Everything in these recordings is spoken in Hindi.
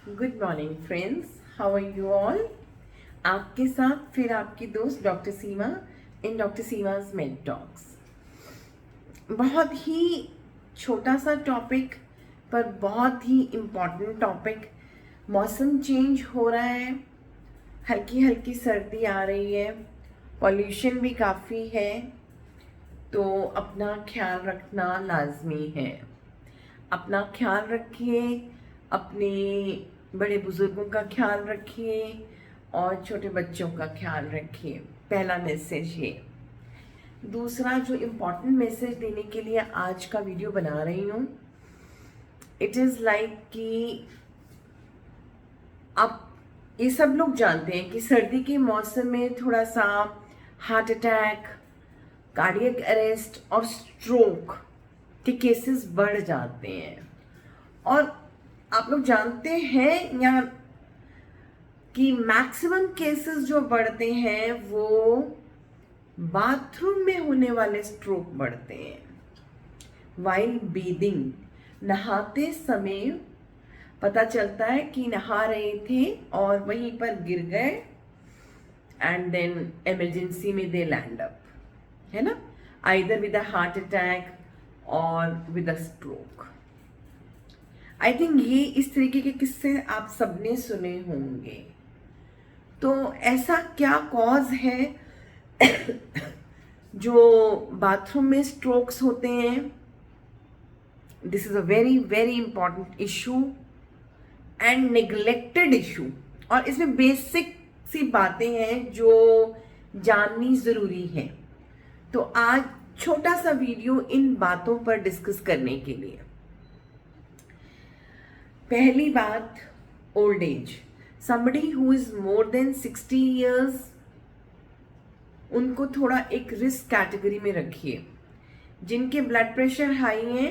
Good morning friends, how are you all. आपके साथ फिर आपकी दोस्त doctor Seema in doctor Seema's med talks. बहुत ही छोटा सा टॉपिक पर बहुत ही इम्पॉर्टेंट टॉपिक। मौसम चेंज हो रहा है, हल्की हल्की सर्दी आ रही है, पॉल्यूशन भी काफ़ी है, तो अपना ख्याल रखना लाजमी है। अपना ख्याल रखिए, अपने बड़े बुजुर्गों का ख्याल रखिए और छोटे बच्चों का ख्याल रखिए। पहला मैसेज ये। दूसरा जो इम्पोर्टेंट मैसेज देने के लिए आज का वीडियो बना रही हूँ, इट इज़ लाइक कि आप ये सब लोग जानते हैं कि सर्दी के मौसम में थोड़ा सा हार्ट अटैक, कार्डियक अरेस्ट और स्ट्रोक के केसेस बढ़ जाते हैं। और आप लोग जानते हैं या कि मैक्सिमम केसेस जो बढ़ते हैं वो बाथरूम में होने वाले स्ट्रोक बढ़ते हैं। वाइल बेदिंग, नहाते समय पता चलता है कि नहा रहे थे और वहीं पर गिर गए एंड देन इमरजेंसी में दे लैंड अप, है ना, either with a heart attack और with a stroke. I think ये इस तरीके के किस्से आप सबने सुने होंगे। तो ऐसा क्या कॉज है जो बाथरूम में स्ट्रोक्स होते हैं? This is a very very important issue and neglected issue. और इसमें बेसिक सी बातें हैं जो जाननी ज़रूरी है। तो आज छोटा सा वीडियो इन बातों पर डिस्कस करने के लिए। पहली बात, old age. Somebody who is more than 60 years, उनको थोड़ा एक रिस्क कैटेगरी में रखिए। जिनके ब्लड प्रेशर हाई है,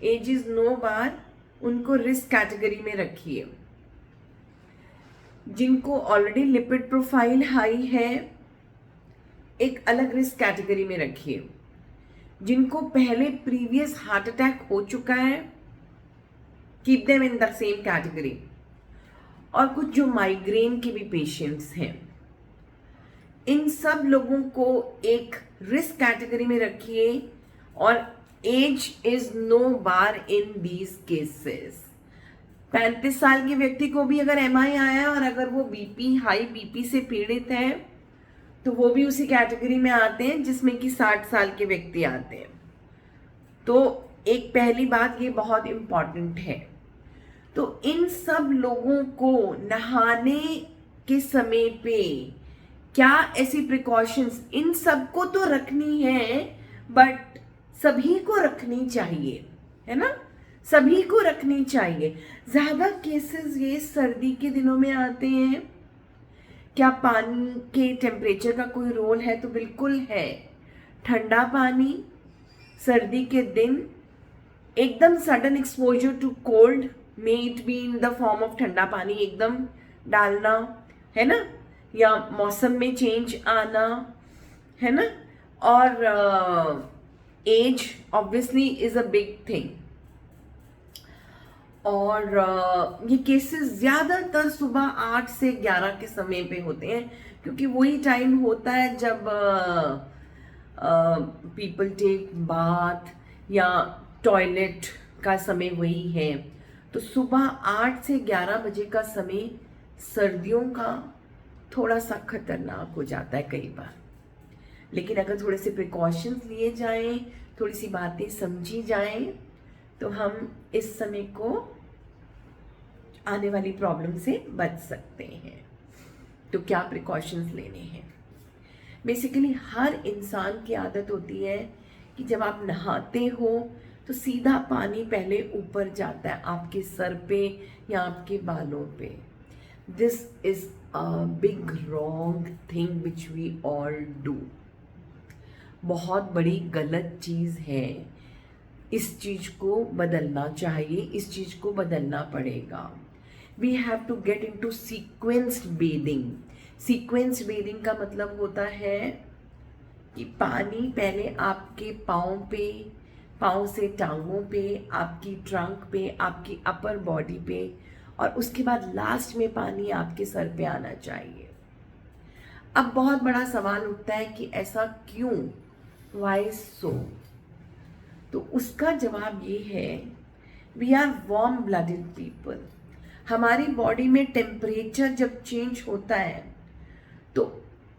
एज इज नो बार, उनको रिस्क कैटेगरी में रखिए। जिनको ऑलरेडी लिपिड प्रोफाइल हाई है, एक अलग रिस्क कैटेगरी में रखिए। जिनको पहले प्रीवियस हार्ट अटैक हो चुका है, keep them in the same category. और कुछ जो माइग्रेन के भी पेशेंट्स हैं, इन सब लोगों को एक रिस्क कैटेगरी में रखिए। और age is no bar in these cases. 35 साल के व्यक्ति को भी अगर एमआई आया और अगर वो बीपी, हाई बीपी से पीड़ित है, तो वो भी उसी कैटेगरी में आते हैं जिसमें कि 60 साल के व्यक्ति आते हैं। तो एक पहली बात ये बहुत इंपॉर्टेंट है। तो इन सब लोगों को नहाने के समय पे क्या ऐसी प्रिकॉशंस, इन सबको तो रखनी है, बट सभी को रखनी चाहिए, है ना, सभी को रखनी चाहिए। ज्यादा केसेस ये सर्दी के दिनों में आते हैं। क्या पानी के टेम्परेचर का कोई रोल है? तो बिल्कुल है। ठंडा पानी सर्दी के दिन, एकदम sudden exposure to cold, may it be in the form of ठंडा पानी एकदम डालना, है ना, या मौसम में चेंज आना, है ना। और age obviously is a big thing. और ये केसेस ज़्यादातर सुबह 8 से 11 के समय पे होते हैं, क्योंकि वही टाइम होता है जब पीपल टेक बाथ या टॉयलेट का समय वही है। तो सुबह 8 से 11 बजे का समय सर्दियों का थोड़ा सा खतरनाक हो जाता है कई बार। लेकिन अगर थोड़े से प्रिकॉशंस लिए जाएं, थोड़ी सी बातें समझी जाएं, तो हम इस समय को आने वाली प्रॉब्लम से बच सकते हैं। तो क्या प्रिकॉशंस लेने हैं? बेसिकली हर इंसान की आदत होती है कि जब आप नहाते हो तो सीधा पानी पहले ऊपर जाता है आपके सर पे या आपके बालों पे। This is a big wrong thing which we all do. बहुत बड़ी गलत चीज़ है। इस चीज़ को बदलना चाहिए, इस चीज़ को बदलना पड़ेगा। We have to get into sequenced bathing. Sequence bathing का मतलब होता है कि पानी पहले आपके पाँव पे, पाँव से टांगों पे, आपकी ट्रंक पे, आपकी अपर बॉडी पे और उसके बाद लास्ट में पानी आपके सर पे आना चाहिए। अब बहुत बड़ा सवाल उठता है कि ऐसा क्यों, वाई सो? तो उसका जवाब ये है, we are warm blooded people. हमारी बॉडी में टेम्परेचर जब चेंज होता है तो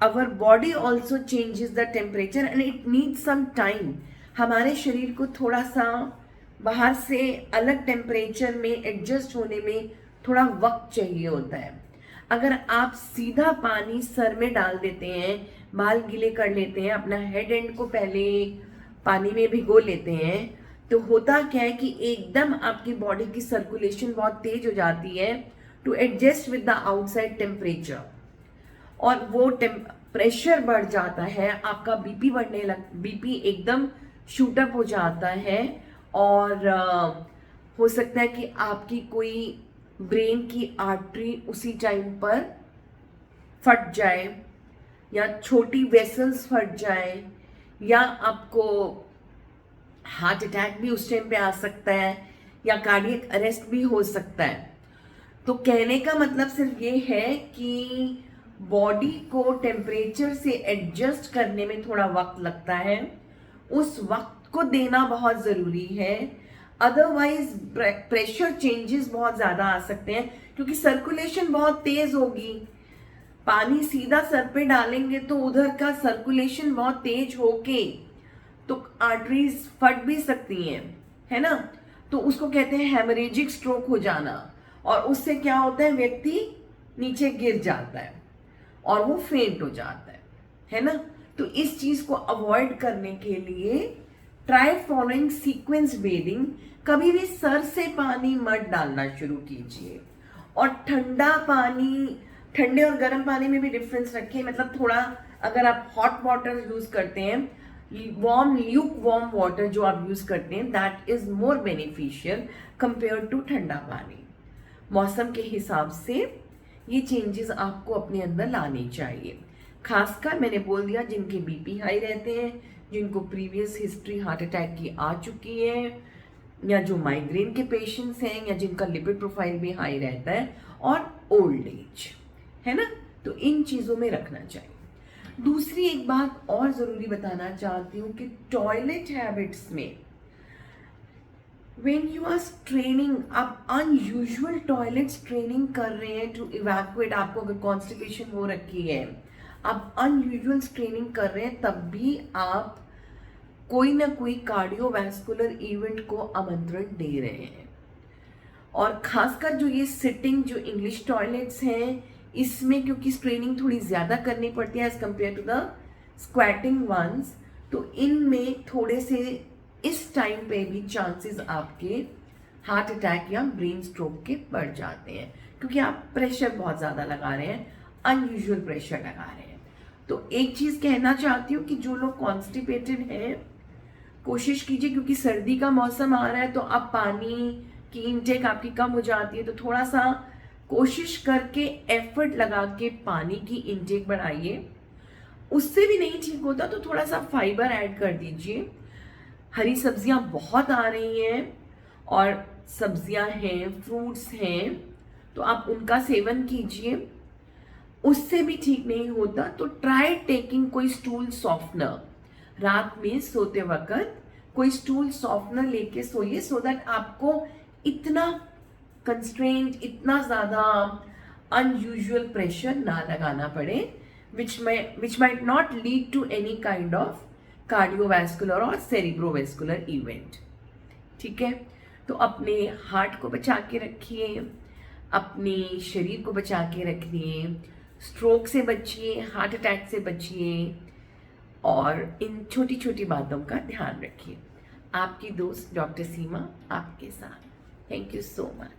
our body also changes the temperature and it needs some time. हमारे शरीर को थोड़ा सा बाहर से अलग टेम्परेचर में एडजस्ट होने में थोड़ा वक्त चाहिए होता है। अगर आप सीधा पानी सर में डाल देते हैं, बाल गीले कर लेते हैं, अपना हेड एंड को पहले पानी में भिगो लेते हैं, तो होता क्या है कि एकदम आपकी बॉडी की सर्कुलेशन बहुत तेज हो जाती है to adjust with the outside temperature, और वो प्रेशर बढ़ जाता है, आपका बीपी एकदम शूटअप हो जाता है, और हो सकता है कि आपकी कोई ब्रेन की आर्टरी उसी टाइम पर फट जाए, या छोटी वेसल्स फट जाए, या आपको हार्ट अटैक भी उस टाइम पे आ सकता है, या कार्डियक अरेस्ट भी हो सकता है। तो कहने का मतलब सिर्फ ये है कि बॉडी को टेम्परेचर से एडजस्ट करने में थोड़ा वक्त लगता है, उस वक्त को देना बहुत ज़रूरी है। अदरवाइज प्रेशर चेंजेस बहुत ज़्यादा आ सकते हैं, क्योंकि सर्कुलेशन बहुत तेज़ होगी। पानी सीधा सर पे डालेंगे तो उधर का सर्कुलेशन बहुत तेज होके तो आर्टरीज फट भी सकती हैं, है ना। तो उसको कहते हैं हेमरेजिक स्ट्रोक हो जाना, और उससे क्या होता है, व्यक्ति नीचे गिर जाता है और वो फेंट हो जाता है ना। तो इस चीज को अवॉइड करने के लिए ट्राई फॉलोइंग सीक्वेंस बेडिंग। कभी भी सर से पानी मत डालना शुरू कीजिए, और ठंडा पानी, ठंडे और गर्म पानी में भी डिफरेंस रखें। मतलब थोड़ा, अगर आप हॉट वाटर यूज करते हैं, ल्यूक वार्म वाटर जो आप यूज करते हैं, that is more beneficial compare to ठंडा पानी। मौसम के हिसाब से ये चेंजेस आपको अपने अंदर लानी चाहिए। खासकर मैंने बोल दिया, जिनके बीपी हाई रहते हैं, जिनको प्रीवियस हिस्ट्री हार्ट अटैक की आ चुकी है, या जो माइग्रेन के पेशेंट्स हैं, या जिनका लिपिड प्रोफाइल भी हाई रहता है, और ओल्ड एज, है ना। तो इन चीज़ों में रखना चाहिए। दूसरी एक बात और ज़रूरी बताना चाहती हूँ कि टॉयलेट हैबिट्स में when you are straining, आप अनयूजुअल टॉयलेट स्ट्रेनिंग कर रहे हैं टू इवैक्यूएट, आपको अगर कॉन्स्टिपेशन हो रखी है, आप अनयूजुअल स्ट्रेनिंग कर रहे हैं, तब भी आप कोई ना कोई कार्डियोवैस्कुलर इवेंट को आमंत्रण दे रहे हैं। और खासकर जो ये सिटिंग जो इंग्लिश टॉयलेट्स हैं, इसमें क्योंकि स्ट्रेनिंग थोड़ी ज़्यादा करनी पड़ती है as compare to the squatting ones, तो इनमें थोड़े से इस टाइम पे भी चांसेस आपके हार्ट अटैक या ब्रेन स्ट्रोक के बढ़ जाते हैं, क्योंकि आप प्रेशर बहुत ज़्यादा लगा रहे हैं, अनयूजुअल प्रेशर लगा रहे हैं। तो एक चीज़ कहना चाहती हूँ कि जो लोग कॉन्स्टिपेटेड हैं, कोशिश कीजिए, क्योंकि सर्दी का मौसम आ रहा है, तो आप पानी की इनटेक आपकी कम हो जाती है, तो थोड़ा सा कोशिश करके एफर्ट लगा के पानी की इनटेक बढ़ाइए। उससे भी नहीं ठीक होता तो थोड़ा सा फाइबर ऐड कर दीजिए। हरी सब्जियां बहुत आ रही हैं, और सब्जियां हैं, फ्रूट्स हैं, तो आप उनका सेवन कीजिए। उससे भी ठीक नहीं होता तो ट्राई टेकिंग कोई स्टूल सॉफ्टनर, रात में सोते वक्त कोई स्टूल सॉफ्टनर लेके सोइए, सो दैट आपको इतना कंस्ट्रेंट, इतना ज़्यादा अनयूजुअल प्रेशर ना लगाना पड़े, which might not lead to any kind of cardiovascular और सेरिब्रोवैस्कुलर इवेंट। ठीक है, तो अपने हार्ट को बचा के रखिए, अपने शरीर को बचा के रखिए, स्ट्रोक से बचिए, हार्ट अटैक से बचिए, और इन छोटी छोटी बातों का ध्यान रखिए। आपकी दोस्त डॉक्टर सीमा आपके साथ। Thank you so much.